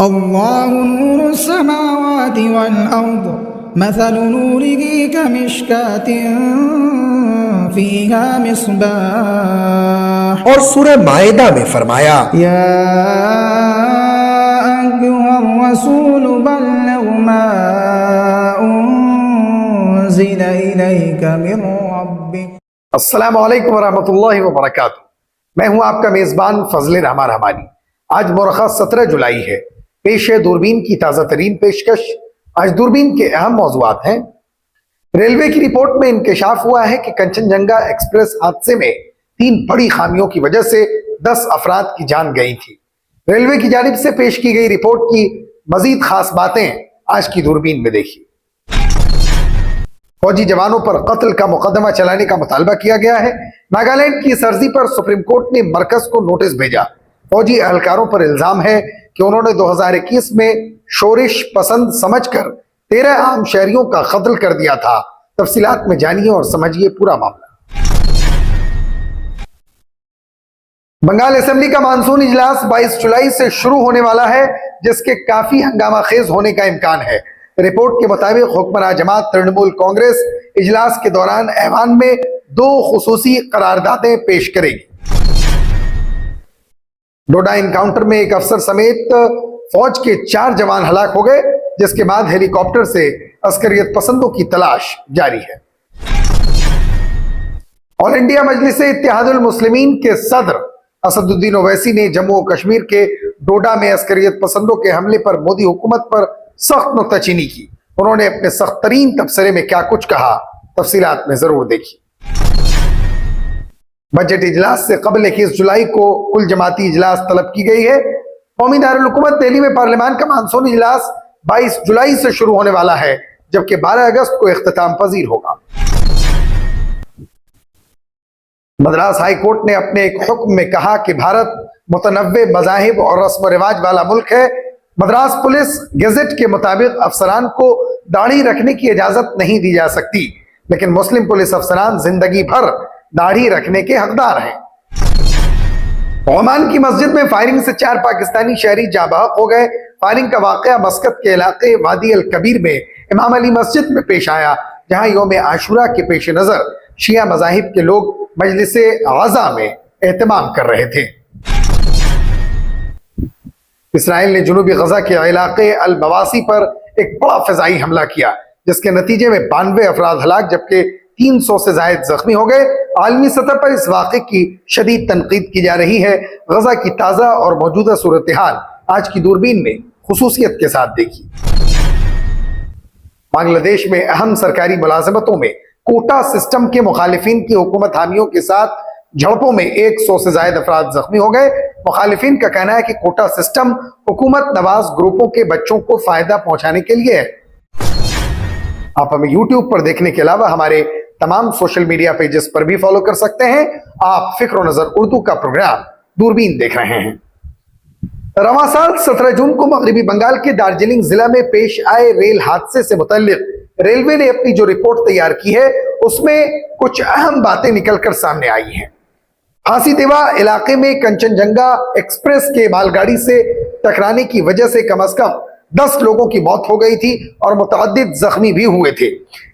اللہ نور السماوات والارض مثل نوره كمشكاة فيها مصباح. اور سورہ مائدہ میں فرمایا یا ایھا الرسول بلغ ما انزل الیک من ربک. السلام علیکم ورحمۃ اللہ وبرکاتہ. میں ہوں آپ کا میزبان فضل رحمان رحمانی. آج مورخہ 17 جولائی ہے. پیش ہے دوربین کی تازہ ترین پیشکش. آج دوربین کے اہم موضوعات ہیں. ریلوے کی رپورٹ میں انکشاف ہوا ہے کہ کنچن جنگا ایکسپریس حادثے میں 3 بڑی خامیوں کی وجہ سے 10 افراد کی جان گئی تھی. ریلوے کی جانب سے پیش کی گئی رپورٹ کی مزید خاص باتیں آج کی دوربین میں دیکھیے. فوجی جوانوں پر قتل کا مقدمہ چلانے کا مطالبہ کیا گیا ہے. ناگالینڈ کی سرزی پر سپریم کورٹ نے مرکز کو نوٹس بھیجا. فوجی اہلکاروں پر الزام ہے کہ انہوں نے 2021 میں شورش پسند سمجھ کر 13 عام شہریوں کا قتل کر دیا تھا. تفصیلات میں جانیے اور سمجھیے پورا معاملہ. بنگال اسمبلی کا مانسون اجلاس 22 جولائی سے شروع ہونے والا ہے، جس کے کافی ہنگامہ خیز ہونے کا امکان ہے. رپورٹ کے مطابق حکمراں جماعت ترنمول کانگریس اجلاس کے دوران ایوان میں 2 خصوصی قراردادیں پیش کرے گی. ڈوڈا انکاؤنٹر میں ایک افسر سمیت فوج کے 4 جوان ہلاک ہو گئے، جس کے بعد ہیلی کاپٹر سے عسکریت پسندوں کی تلاش جاری ہے. آل انڈیا مجلس اتحاد المسلمین کے صدر اسد الدین اویسی نے جموں و کشمیر کے ڈوڈا میں عسکریت پسندوں کے حملے پر مودی حکومت پر سخت نکتہ چینی کی. انہوں نے اپنے سخت ترین تبصرے میں کیا کچھ کہا، تفصیلات میں ضرور دیکھیے. بجٹ اجلاس سے قبل 21 جولائی کو کل جماعتی اجلاس طلب کی گئی ہے. قومی دارالحکومت دہلی میں پارلیمان کا مانسون اجلاس 22 جولائی سے شروع ہونے والا ہے، جبکہ 12 اگست کو اختتام پذیر ہوگا. مدراس ہائی کورٹ نے اپنے ایک حکم میں کہا کہ بھارت متنوع مذاہب اور رسم و رواج والا ملک ہے. مدراس پولیس گیزٹ کے مطابق افسران کو داڑھی رکھنے کی اجازت نہیں دی جا سکتی، لیکن مسلم پولیس افسران زندگی بھر داڑھی رکھنے کے حقدار ہیں. عمان کی مسجد میں فائرنگ سے 4 پاکستانی شہری جاں بحق ہو گئے. فائرنگ کا واقعہ مسقط کے علاقے وادی الکبیر میں امام علی مسجد میں پیش آیا، جہاں یوم عاشورہ کے پیش نظر شیعہ مذاہب کے لوگ مجلس عزا میں اہتمام کر رہے تھے. اسرائیل نے جنوبی غزہ کے علاقے البواسی پر ایک بڑا فضائی حملہ کیا، جس کے نتیجے میں 92 افراد ہلاک جبکہ 300 سے زائد زخمی ہو گئے. عالمی سطح پر اس واقعے کی شدید تنقید کی جا رہی ہے. غزہ کی تازہ اور موجودہ صورتحال آج کی دوربین میں خصوصیت کے ساتھ دیکھی. بنگلہ دیش میں اہم سرکاری ملازمتوں میں کوٹا سسٹم کے مخالفین کی حکومت حامیوں کے ساتھ جھڑپوں میں 100 سے زائد افراد زخمی ہو گئے. مخالفین کا کہنا ہے کہ کوٹا سسٹم حکومت نواز گروپوں کے بچوں کو فائدہ پہنچانے کے لیے ہے. آپ ہمیں یوٹیوب پر دیکھنے کے علاوہ ہمارے تمام سوشل میڈیا پیجز پر بھی فالو کر سکتے ہیں. آپ فکر و نظر اردو کا پروگرام دوربین دیکھ رہے ہیں. رواں سال 17 جون کو مغربی بنگال کے دارجلنگ ضلع میں پیش آئے ریل حادثے سے متعلق ریلوے نے اپنی جو رپورٹ تیار کی ہے، اس میں کچھ اہم باتیں نکل کر سامنے آئی ہیں. ہاسی دیوا علاقے میں کنچن جنگا ایکسپریس کے مال گاڑی سے ٹکرانے کی وجہ سے کم از کم 10 لوگوں کی موت ہو گئی تھی اور متعدد زخمی بھی ہوئے تھے.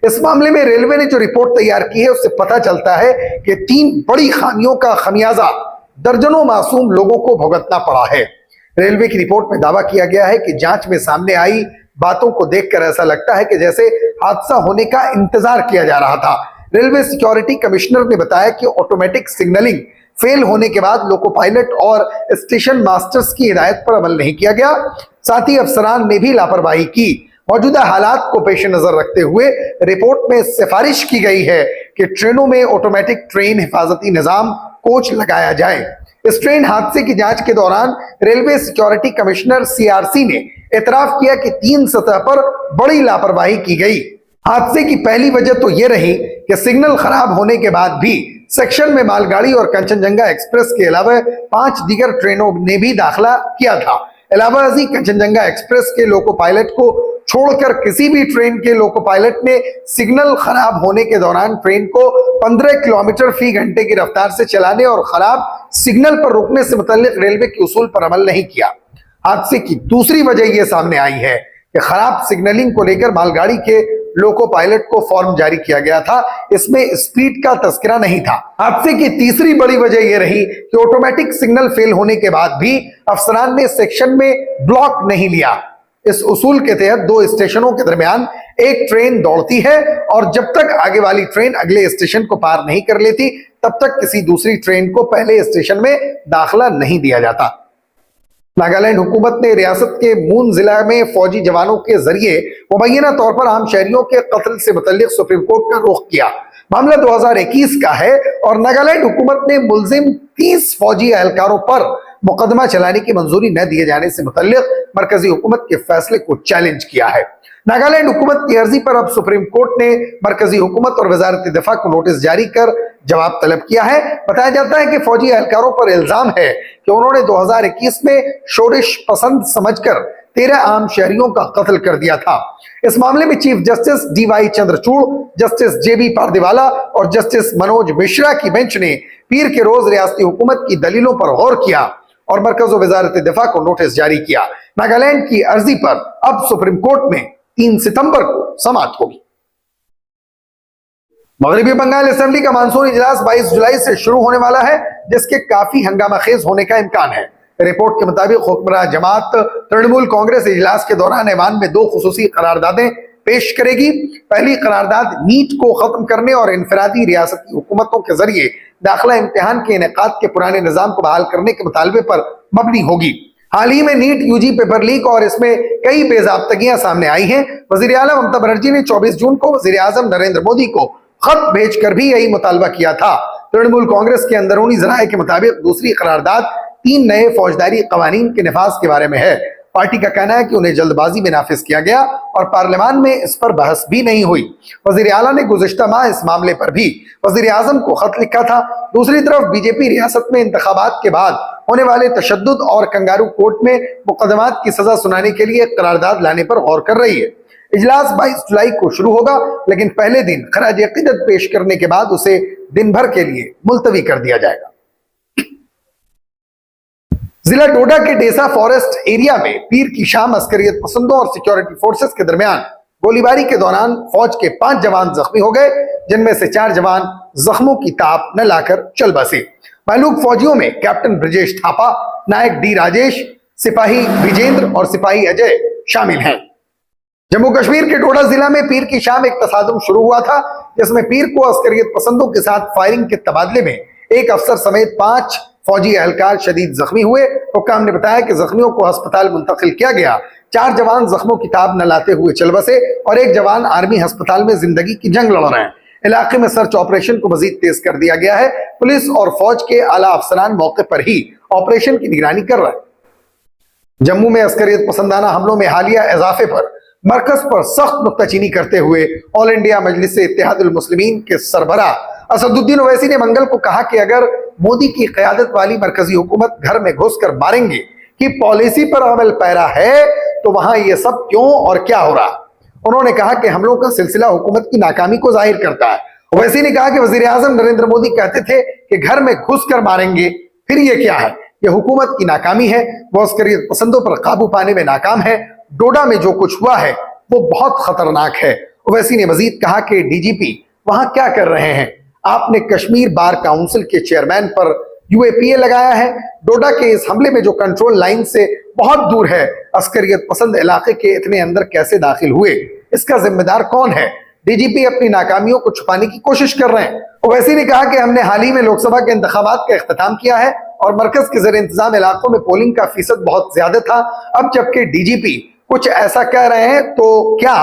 اس معاملے میں ریلوے نے جو رپورٹ تیار کی ہے، اس سے پتہ چلتا ہے کہ 3 بڑی خامیوں کا خمیازہ درجنوں معصوم لوگوں کو بھگتنا پڑا ہے. ریلوے کی رپورٹ میں دعویٰ کیا گیا ہے کہ جانچ میں سامنے آئی باتوں کو دیکھ کر ایسا لگتا ہے کہ جیسے حادثہ ہونے کا انتظار کیا جا رہا تھا. ریلوے سیکیورٹی کمشنر نے بتایا کہ آٹومیٹک سگنلنگ فیل ہونے کے بعد لوکو پائلٹ اور اسٹیشن ماسٹرز کی ہدایت پر عمل نہیں کیا گیا. ساتھ ہی افسران نے بھی لاپرواہی کی. موجودہ حالات کو پیش نظر رکھتے ہوئے رپورٹ میں سفارش کی گئی ہے کہ ٹرینوں میں آٹومیٹک ٹرین حفاظتی نظام کوچ لگایا جائے. اس ٹرین حادثے کی جانچ کے دوران ریلوے سیکیورٹی کمشنر CRC نے اعتراف کیا کہ 3 سطح پر بڑی لاپرواہی کی گئی. حادثے کی پہلی وجہ تو یہ رہی کہ سگنل خراب ہونے کے بعد بھی سیکشن میں مال گاڑی اور کنچن جنگا ایکسپریس کے علاوہ 5 دیگر ٹرینوں نے بھی داخلہ کیا تھا. علاوہ ازیں کنچن جنگا ایکسپریس کے لوکو پائلٹ کو چھوڑ کر کسی بھی ٹرین کے لوکو پائلٹ نے سگنل خراب ہونے کے دوران ٹرین کو 15 کلومیٹر فی گھنٹے کی رفتار سے چلانے اور خراب سگنل پر رکنے سے متعلق ریلوے کے اصول پر عمل نہیں کیا. حادثے کی دوسری وجہ یہ سامنے آئی ہے کہ خراب سگنلنگ کو لے کر مال گاڑی کے لوکو پائلٹ کو فارم جاری کیا گیا تھا، اس میں اسپیڈ کا تذکرہ نہیں تھا۔ حادثے کی تیسری بڑی وجہ یہ رہی کہ آٹومیٹک سگنل فیل ہونے کے بعد بھی افسران نے سیکشن میں بلاک نہیں لیا۔ اس اصول کے تحت 2 اسٹیشنوں کے درمیان ایک ٹرین دوڑتی ہے اور جب تک آگے والی ٹرین اگلے اسٹیشن کو پار نہیں کر لیتی تب تک کسی دوسری ٹرین کو پہلے اسٹیشن میں داخلہ نہیں دیا جاتا۔ ناگالینڈ حکومت نے ریاست کے مون ضلع میں فوجی جوانوں کے ذریعے مبینہ طور پر عام شہریوں کے قتل سے متعلق سپریم کورٹ کا رخ کیا۔ معاملہ 2021 کا ہے اور ناگالینڈ حکومت نے ملزم 30 فوجی اہلکاروں پر مقدمہ چلانے کی منظوری نہ دیے جانے سے متعلق مرکزی حکومت کے فیصلے کو چیلنج کیا ہے۔ ناگالینڈ حکومت کی عرضی پر اب سپریم کورٹ نے مرکزی حکومت اور وزارت دفاع کو نوٹس جاری کر جواب طلب کیا ہے۔ بتایا جاتا ہے کہ فوجی اہلکاروں پر الزام ہے کہ انہوں نے 2021 میں شورش پسند سمجھ کر 13 عام شہریوں کا قتل کر دیا تھا۔ اس معاملے میں chief justice D Y Chandrachud, justice J B Pardiwala اور جسٹس منوج مشرا کی بینچ نے پیر کے روز ریاستی حکومت کی دلیلوں پر غور کیا اور مرکز و وزارت دفاع کو نوٹس جاری کیا۔ ناگالینڈ کی عرضی پر اب سپریم کورٹ میں 3 ستمبر کو سماعت ہوگی۔ مغربی بنگال اسمبلی کا مانسون اجلاس 22 جولائی سے شروع ہونے والا ہے، جس کے کافی ہنگامہ خیز ہونے کا امکان ہے۔ رپورٹ کے مطابق حکمراں جماعت ترنمول کانگریس اجلاس کے دوران ایوان میں 2 خصوصی قراردادیں پیش کرے گی۔ پہلی قرارداد نیٹ کو ختم کرنے اور انفرادی ریاستی حکومتوں کے ذریعے داخلہ امتحان کے انعقاد کے پرانے نظام کو بحال کرنے کے مطالبے پر مبنی ہوگی۔ حال ہی میں NEET U G paper leak اور اس میں کئی بے ضابطگیاں سامنے آئی ہیں۔ وزیر اعلیٰ ممتا بنرجی نے 24 جون کو وزیر اعظم نریندر مودی کو خط بھیج کر بھی یہی مطالبہ کیا تھا۔ ترنمول کانگریس کے اندرونی ذرائع کے مطابق دوسری قرارداد 3 نئے فوجداری قوانین کے نفاذ کے بارے میں ہے۔ پارٹی کا کہنا ہے کہ انہیں جلد بازی میں نافذ کیا گیا اور پارلیمان میں اس پر بحث بھی نہیں ہوئی۔ وزیر اعلیٰ نے گزشتہ ماہ اس معاملے پر بھی وزیر اعظم کو خط لکھا تھا۔ دوسری طرف بی جے پی ریاست میں انتخابات کے بعد ہونے والے تشدد اور کنگارو کورٹ میں مقدمات کی سزا سنانے کے لیے قرارداد لانے پر غور کر رہی ہے۔ اجلاس 22 جولائی کو شروع ہوگا، لیکن پہلے دن خراج عقیدت پیش کرنے کے بعد اسے دن بھر کے لیے ملتوی کر دیا جائے گا۔ ضلع ڈوڈا کے ڈیسا فارسٹ ایریا میں پیر کی شام عسکریت پسندوں اور سیکیورٹی فورسز کے درمیان گولی باری کے دوران فوج کے 5 جوان زخمی ہو گئے، جن میں سے 4 جوان زخموں کی تاپ نہ لا کر چل بسے۔ مہلوک فوجیوں میں کیپٹن برجیش تھاپا، نائک ڈی راجیش، سپاہی وجیندر اور سپاہی اجے شامل ہیں۔ جموں کشمیر کے ڈوڈا ضلع میں پیر کی شام ایک تصادم شروع ہوا تھا، جس میں پیر کو عسکریت پسندوں کے ساتھ فائرنگ کے تبادلے میں ایک افسر سمیت 5 فوجی اہلکار شدید زخمی ہوئے۔ حکام نے بتایا کہ زخمیوں کو ہسپتال منتقل کیا گیا۔ 4 جوان زخموں کی تاب نہ لاتے ہوئے چل بسے اور ایک جوان آرمی ہسپتال میں زندگی کی جنگ لڑ رہے ہیں۔ علاقے میں سرچ آپریشن کو مزید تیز کر دیا گیا ہے۔ پولیس اور فوج کے اعلیٰ افسران موقع پر ہی آپریشن کی نگرانی کر رہے ہیں۔ جموں میں عسکریت پسندانہ حملوں میں حالیہ اضافے پر مرکز پر سخت نکتہ چینی کرتے ہوئے آل انڈیا مجلس اتحاد المسلمین کے سربراہ اسد الدین اویسی نے منگل کو کہا کہ اگر مودی کی قیادت والی مرکزی حکومت گھر میں گھس کر ماریں گے کہ پالیسی پر عمل پیرا ہے تو وہاں یہ سب کیوں اور کیا ہو رہا۔ انہوں نے کہا کہ حملوں کا سلسلہ حکومت کی ناکامی کو ظاہر کرتا ہے۔ اویسی نے کہا کہ وزیر اعظم نریندر مودی کہتے تھے کہ گھر میں گھس کر ماریں گے، پھر یہ کیا ہے؟ یہ حکومت کی ناکامی ہے، وہ عسکریت پسندوں پر قابو پانے میں ناکام ہے۔ ڈوڈا میں جو کچھ ہوا ہے وہ بہت خطرناک ہے۔ اویسی نے مزید کہا کہ ڈی جی پی وہاں کیا کر رہے ہیں؟ آپ نے کشمیر بار کاؤنسل کے چیئرمین پر یو اے پی اے لگایا ہے۔ ڈوڈا کے اس حملے میں جو کنٹرول لائن سے بہت دور ہے، عسکریت پسند علاقے کے اتنے اندر کیسے داخل ہوئے؟ اس کا ذمہ دار کون ہے؟ ڈی جی پی اپنی ناکامیوں کو چھپانے کی کوشش کر رہے ہیں۔ اویسی نے کہا کہ ہم نے حال ہی میں لوک سبھا کے انتخابات کا اختتام کیا ہے اور مرکز کے زیر انتظام علاقوں میں پولنگ کا فیصد بہت زیادہ تھا۔ اب جبکہ ڈی جی پی کچھ ایسا کہہ رہے ہیں تو کیا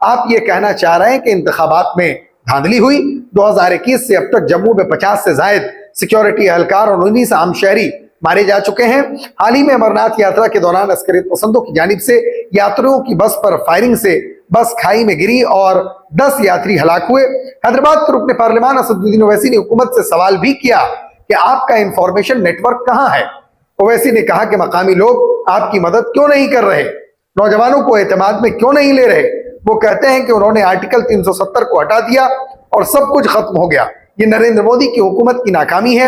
آپ یہ کہنا چاہ رہے ہیں کہ انتخابات میں دھاندلی ہوئی؟ 2021 سے اب تک جموں میں 50 سے زائد سیکیورٹی اہلکار اور 19 عام شہری مارے جا چکے ہیں۔ حال ہی میں امرناتھ یاترا کے دوران عسکریت پسندوں کی جانب سے یاتریوں کی بس پر فائرنگ سے بس کھائی میں گری اور 10 یاتری ہلاک ہوئے۔ حیدرآباد کے رکن پارلیمان اسد الدین اویسی نے حکومت سے سوال بھی کیا کہ آپ کا انفارمیشن نیٹ ورک کہاں ہے؟ اویسی نے کہا کہ مقامی لوگ آپ کی مدد کیوں نہیں کر رہے، نوجوانوں کو اعتماد میں کیوں نہیں لے رہے؟ وہ کہتے ہیں کہ انہوں نے آرٹیکل 370 کو ہٹا دیا اور سب کچھ ختم ہو گیا۔ یہ نریندر مودی کی حکومت کی ناکامی ہے۔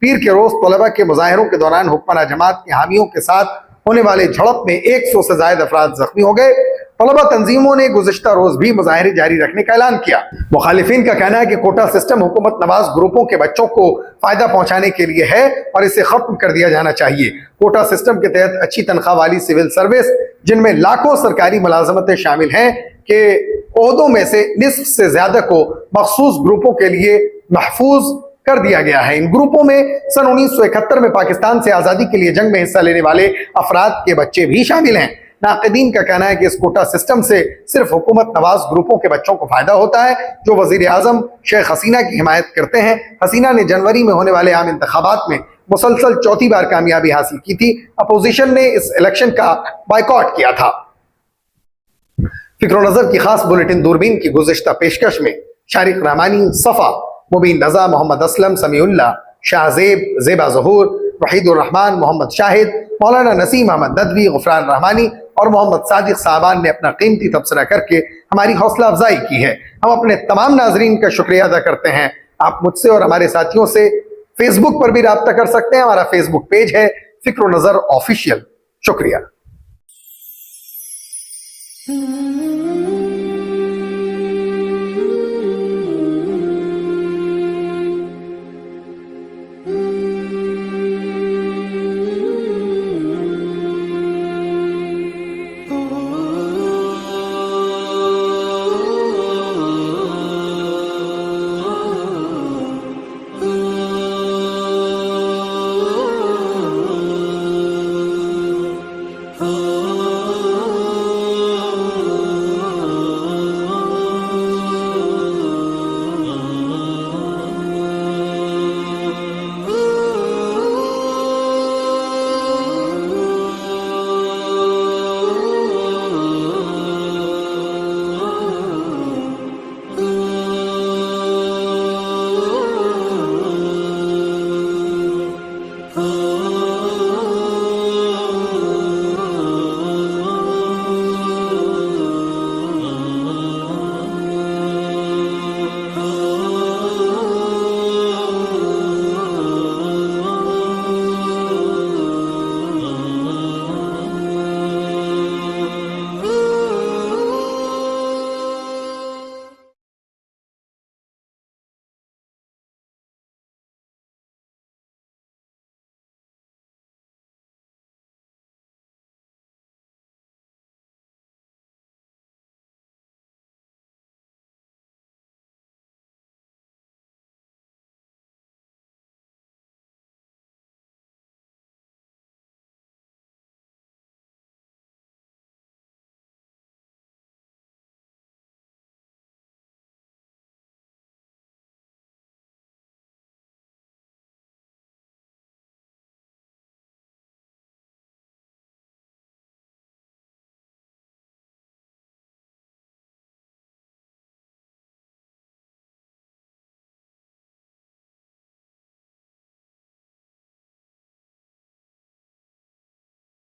پیر کے روز طلبہ کے مظاہروں کے دوران حکمراں جماعت کے حامیوں کے ساتھ ہونے والے جھڑپ میں 100 سے زائد افراد زخمی ہو گئے۔ طلبہ تنظیموں نے گزشتہ روز بھی مظاہرے جاری رکھنے کا اعلان کیا۔ مخالفین کا کہنا ہے کہ کوٹا سسٹم حکومت نواز گروپوں کے بچوں کو فائدہ پہنچانے کے لیے ہے اور اسے ختم کر دیا جانا چاہیے۔ کوٹا سسٹم کے تحت اچھی تنخواہ والی سول سروس، جن میں لاکھوں سرکاری ملازمتیں شامل ہیں، کہ عہدوں میں سے نصف سے زیادہ کو مخصوص گروپوں کے لیے محفوظ کر دیا گیا ہے۔ ان گروپوں میں سن 1971 میں پاکستان سے آزادی کے لیے جنگ میں حصہ لینے والے افراد کے بچے بھی شامل ہیں۔ ناقدین کا کہنا ہے کہ اس کوٹا سسٹم سے صرف حکومت نواز گروپوں کے بچوں کو فائدہ ہوتا ہے، جو وزیر اعظم شیخ حسینہ کی حمایت کرتے ہیں۔ حسینہ نے جنوری میں ہونے والے عام انتخابات میں مسلسل چوتھی بار کامیابی حاصل کی تھی۔ اپوزیشن نے اس الیکشن کا بائیکاٹ کیا تھا۔ فکر و نظر کی خاص بلیٹن دوربین کی گزشتہ پیشکش میں شارق رحمانی، صفا، مبین رضا، محمد اسلم، سمیع اللہ، شاہ زیب، زیبا ظہور، وحید الرحمان، محمد شاہد، مولانا نسیم احمد ندوی، غفران رحمانی اور محمد صادق صاحبان نے اپنا قیمتی تبصرہ کر کے ہماری حوصلہ افزائی کی ہے۔ ہم اپنے تمام ناظرین کا شکریہ ادا کرتے ہیں۔ آپ مجھ سے اور ہمارے ساتھیوں سے فیس بک پر بھی رابطہ کر سکتے ہیں۔ ہمارا فیس بک پیج ہے فکر و نظر آفیشیل۔ شکریہ۔